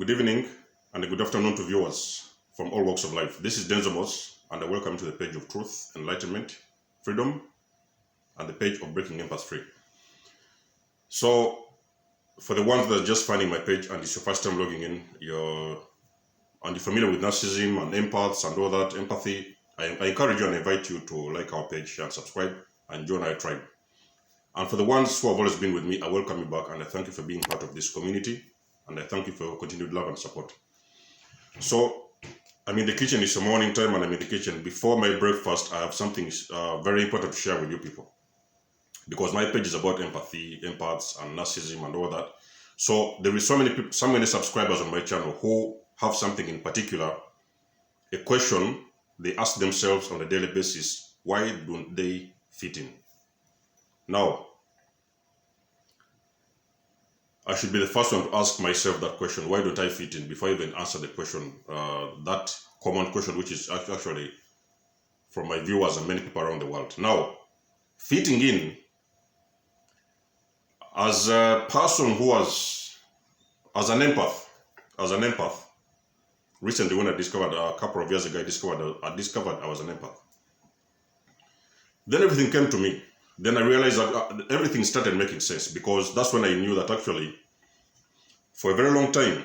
Good evening and a good afternoon to viewers from all walks of life. This is Denzamos, and I welcome you to the page of truth, enlightenment, freedom, and the page of breaking empath free. So, for the ones that are just finding my page and it's your first time logging in, you're familiar with narcissism and empaths and all that, empathy, I encourage you and invite you to like our page and subscribe and join our tribe. And for the ones who have always been with me, I welcome you back and I thank you for being part of this community. And I thank you for your continued love and support. So, I'm in the kitchen. It's a morning time and I'm in the kitchen. Before my breakfast, I have something very important to share with you people. Because my page is about empathy, empaths, and narcissism and all that. So, there is so many people, so many subscribers on my channel who have something in particular, a question they ask themselves on a daily basis: why don't they fit in? Now, I should be the first one to ask myself that question, why don't I fit in, before I even answer the question, that common question, which is actually from my viewers and many people around the world. Now, fitting in, as a person who was, as an empath, recently when I discovered, a couple of years ago, I discovered I was an empath. Then everything came to me. Then I realized that everything started making sense, because that's when I knew that actually, for a very long time,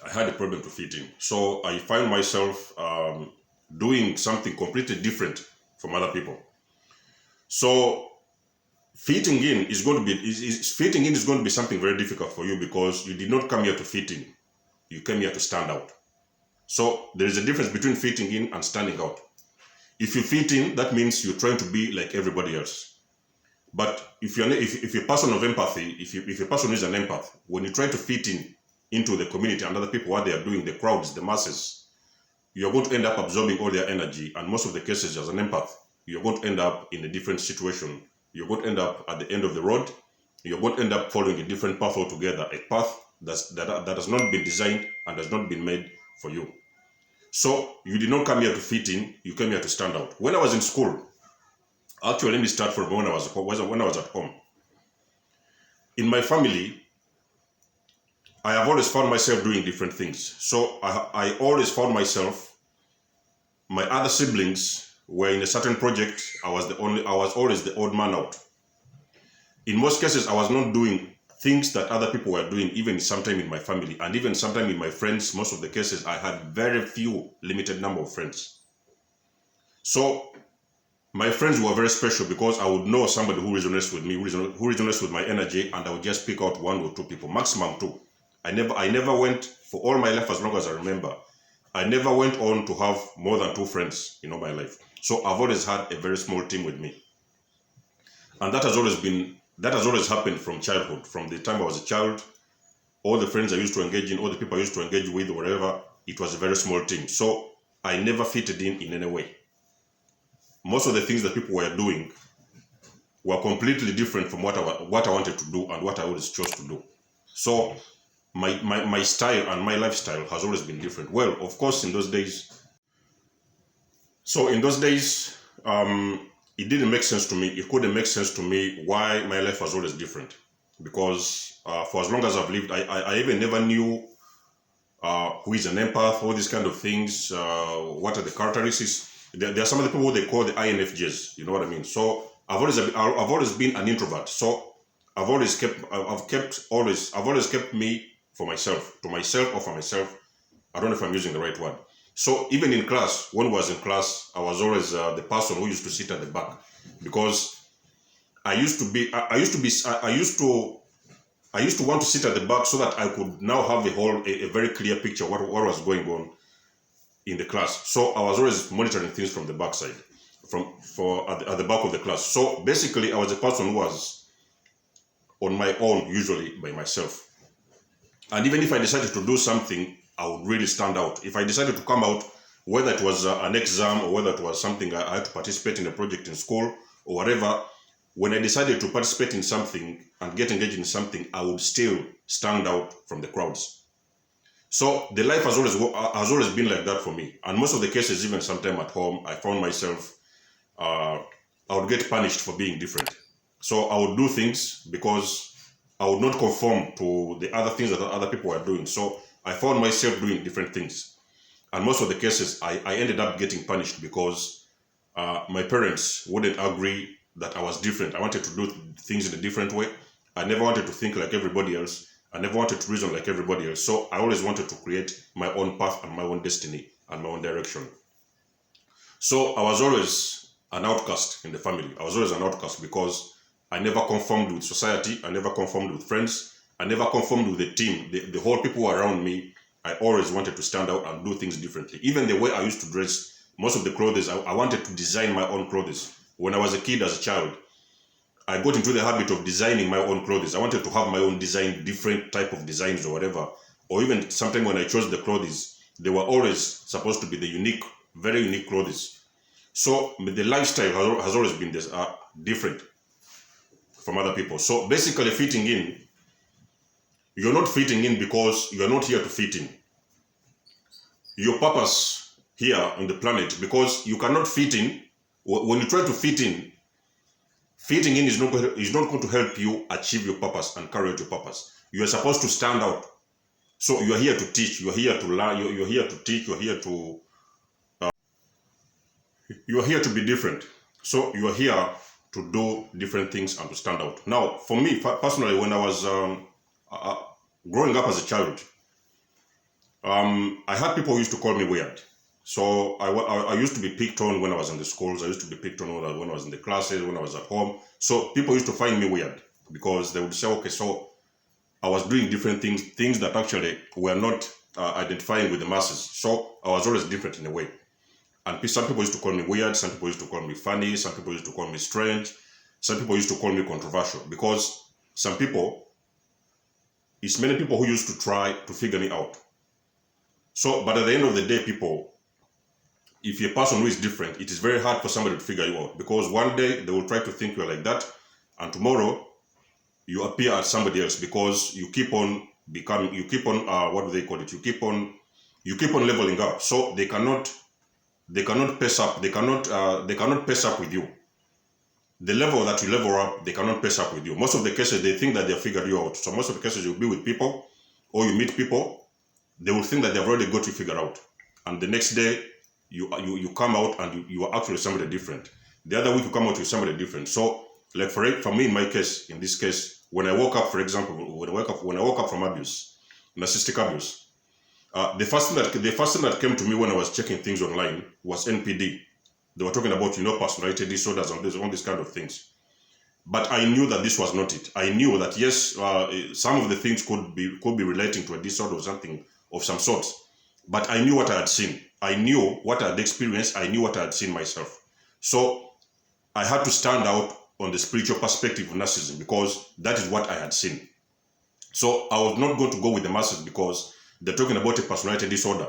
I had a problem to fit in. So I found myself doing something completely different from other people. So fitting in is going to be something very difficult for you, because you did not come here to fit in. You came here to stand out. So there is a difference between fitting in and standing out. If you fit in, that means you're trying to be like everybody else. But if you're a person of empathy, if a person is an empath, when you try to fit in into the community and other people, what they are doing, the crowds, the masses, you're going to end up absorbing all their energy. And most of the cases, as an empath, you're going to end up in a different situation. You're going to end up at the end of the road. You're going to end up following a different path altogether, a path that has not been designed and has not been made for you. So you did not come here to fit in, you came here to stand out. When I was in school, actually let me start from when I was at home. In my family, I have always found myself doing different things. So I always found myself, my other siblings were in a certain project, I was always the odd man out. In most cases, I was not doing things that other people were doing, even sometime in my family, and even sometime in my friends. Most of the cases, I had very few, limited number of friends. So my friends were very special, because I would know somebody who resonates with me, who resonates with my energy, and I would just pick out one or two people, maximum two. I never went, for all my life, as long as I remember, I never went on to have more than two friends in all my life. So I've always had a very small team with me. And that has always happened from childhood. From the time I was a child, all the friends I used to engage in, all the people I used to engage with, whatever, it was a very small team. So I never fitted in any way. Most of the things that people were doing were completely different from what I wanted to do and what I always chose to do. So my style and my lifestyle has always been different. Well, of course, in those days, it didn't make sense to me. It couldn't make sense to me why my life was always different. Because for as long as I've lived, I even never knew who is an empath, all these kind of things, what are the characteristics. There are some of the people they call the INFJs, you know what I mean? So I've always been an introvert. So I've always kept me for myself, to myself or for myself. I don't know if I'm using the right word. So even in class, when I was in class, I was always the person who used to sit at the back, because I used to want to sit at the back so that I could now have a very clear picture of what was going on in the class. So I was always monitoring things from the back side, at the back of the class. So basically, I was a person who was on my own, usually by myself. And even if I decided to do something, I would really stand out. If I decided to come out, whether it was an exam or whether it was something I had to participate in a project in school or whatever, when I decided to participate in something and get engaged in something, I would still stand out from the crowds. So the life has always been like that for me. And most of the cases, even sometime at home, I found myself, I would get punished for being different. So I would do things because I would not conform to the other things that other people were doing. So I found myself doing different things. And most of the cases, I ended up getting punished because my parents wouldn't agree that I was different. I wanted to do things in a different way. I never wanted to think like everybody else. I never wanted to reason like everybody else. So I always wanted to create my own path and my own destiny and my own direction. So I was always an outcast in the family. I was always an outcast because I never conformed with society. I never conformed with friends. I never conformed with the team. The whole people around me, I always wanted to stand out and do things differently. Even the way I used to dress, most of the clothes, I wanted to design my own clothes. When I was a kid, as a child, I got into the habit of designing my own clothes. I wanted to have my own design, different type of designs or whatever. Or even sometimes when I chose the clothes, they were always supposed to be the unique, very unique clothes. So the lifestyle has always been this, different from other people. So basically fitting in, you're not fitting in because you're not here to fit in. Your purpose here on the planet, because you cannot fit in, when you try to fit in, fitting in is not going to help you achieve your purpose and carry out your purpose. You are supposed to stand out. So you are here to teach, you are here to learn, you're here to teach, you are here to be different. So you are here to do different things and to stand out. Now, for me personally, when I was growing up as a child, I had people who used to call me weird. So I used to be picked on when I was in the schools. I used to be picked on when I was in the classes, when I was at home. So people used to find me weird because they would say, okay, so I was doing different things that actually were not identifying with the masses. So I was always different in a way. And some people used to call me weird, some people used to call me funny, some people used to call me strange, some people used to call me controversial, because it's many people who used to try to figure me out. So, but at the end of the day, if you're a person who is different, it is very hard for somebody to figure you out, because one day they will try to think you're like that, and tomorrow you appear as somebody else because you keep on becoming, you keep on, what do they call it? You keep on leveling up. So they cannot pace up. They cannot pace up with you. The level that you level up, they cannot pace up with you. Most of the cases, they think that they've figured you out. So most of the cases, you'll be with people or you meet people, they will think that they've already got you figured out. And the next day, you come out and you are actually somebody different. The other week, you come out with somebody different. So, like for me, in this case, when I woke up, for example, when I woke up from abuse, narcissistic abuse, the first thing that came to me when I was checking things online was NPD. They were talking about, personality disorders and all these kind of things. But I knew that this was not it. I knew that yes, some of the things could be relating to a disorder or something of some sort. But I knew what I had seen. I knew what I had experienced. I knew what I had seen myself. So I had to stand out on the spiritual perspective of narcissism because that is what I had seen. So I was not going to go with the masses because they're talking about a personality disorder.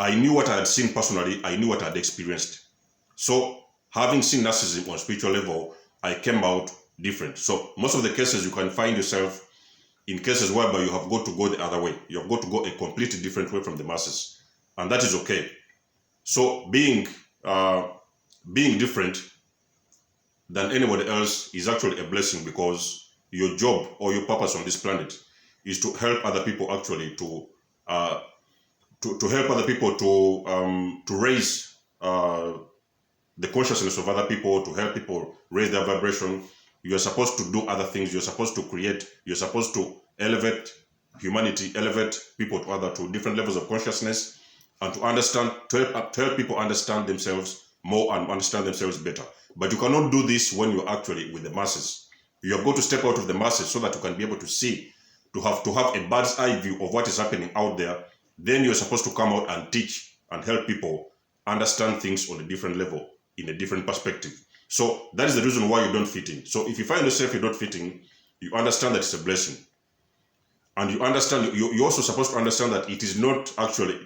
I knew what I had seen personally. I knew what I had experienced. So having seen narcissism on spiritual level, I came out different. So most of the cases you can find yourself in cases whereby you have got to go the other way. You have got to go a completely different way from the masses. And that is okay. So being different than anybody else is actually a blessing, because your job or your purpose on this planet is to help other people actually to help other people to raise the consciousness of other people, to help people raise their vibration. You are supposed to do other things. You're supposed to create. You're supposed to elevate humanity, elevate people to different levels of consciousness, and to help people understand themselves more and understand themselves better. But you cannot do this when you're actually with the masses. You have got to step out of the masses so that you can be able to see, to have a bird's eye view of what is happening out there. Then you're supposed to come out and teach and help people understand things on a different level, in a different perspective. So that is the reason why you don't fit in. So if you find yourself you're not fitting, you understand that it's a blessing. And you understand, you're also supposed to understand that it is not actually,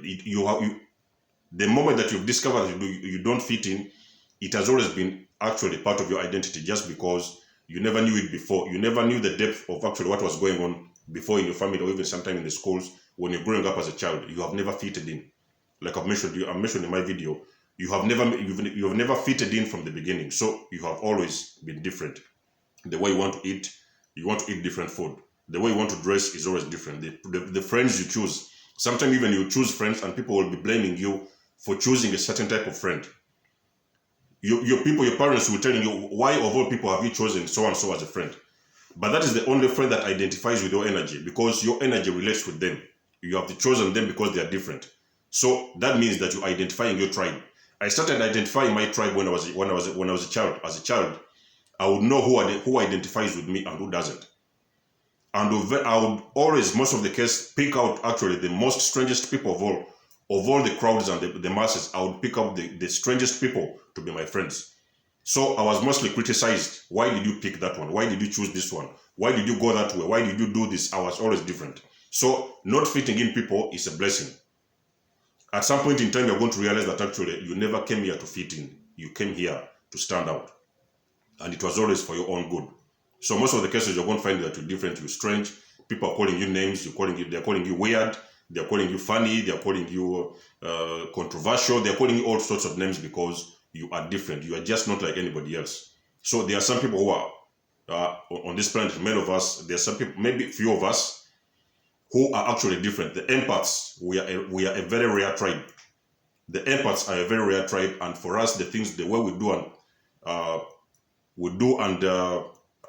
the moment that you've discovered that you don't fit in, it has always been actually part of your identity, just because you never knew it before. You never knew the depth of actually what was going on before in your family, or even sometime in the schools when you're growing up as a child. You have never fitted in. Like I mentioned in my video, you've never fitted in from the beginning. So you have always been different. The way you want to eat different food. The way you want to dress is always different. The friends you choose, sometimes even you choose friends and people will be blaming you for choosing a certain type of friend. Your people, your parents will tell you, why of all people have you chosen so and so as a friend? But that is the only friend that identifies with your energy, because your energy relates with them. You have chosen them because they are different. So that means that you identify in your tribe. I started identifying my tribe when I was a child. As a child, I would know who identifies with me and who doesn't. And I would always, most of the case, pick out actually the most strangest people of all the crowds and the masses. I would pick up the strangest people to be my friends. So I was mostly criticized. Why did you pick that one? Why did you choose this one? Why did you go that way? Why did you do this? I was always different. So not fitting in people is a blessing. At some point in time, you're going to realize that actually you never came here to fit in. You came here to stand out. And it was always for your own good. So most of the cases, you're going to find that you're different, you're strange. People are calling you names. They're calling you weird. They're calling you funny. They're calling you controversial. They're calling you all sorts of names because you are different. You are just not like anybody else. So there are some people who are on this planet, many of us, there are some people, maybe few of us, who are actually different. The empaths, we are a very rare tribe. The empaths are a very rare tribe, and for us, the way we do and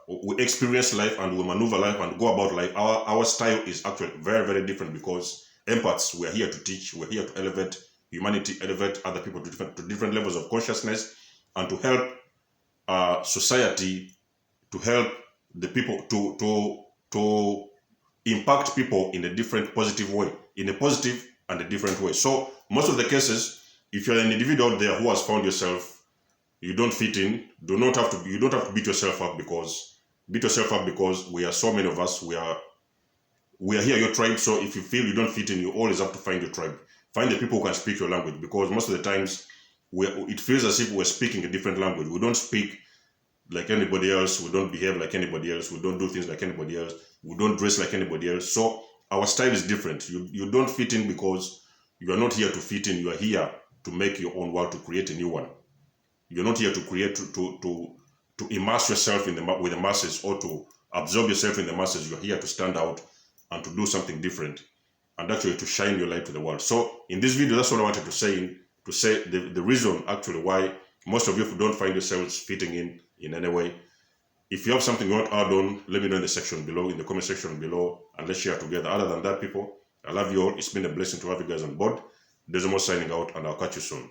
we experience life and we maneuver life and go about life, our style is actually very, very different, because empaths, we are here to teach, we're here to elevate humanity, elevate other people to different levels of consciousness, and to help society, to help the people, to impact people in a different positive way, in a positive and a different way. So most of the cases, if you're an individual there who has found yourself, you don't fit in, you don't have to beat yourself up, because we are so many of us, we are here, your tribe. So if you feel you don't fit in, you always have to find your tribe. Find the people who can speak your language, because most of the times it feels as if we're speaking a different language. We don't speak like anybody else, we don't behave like anybody else, we don't do things like anybody else, we don't dress like anybody else. So our style is different. You don't fit in because you are not here to fit in, you are here to make your own world, to create a new one. You're not here to create, to immerse yourself with the masses, or to absorb yourself in the masses. You're here to stand out and to do something different, and actually to shine your light to the world. So in this video, that's what I wanted to say. The reason actually why most of you don't find yourselves fitting in any way. If you have something you want to add on, let me know in the section below, in the comment section below, and let's share together. Other than that, people, I love you all. It's been a blessing to have you guys on board. Desmo signing out, and I'll catch you soon.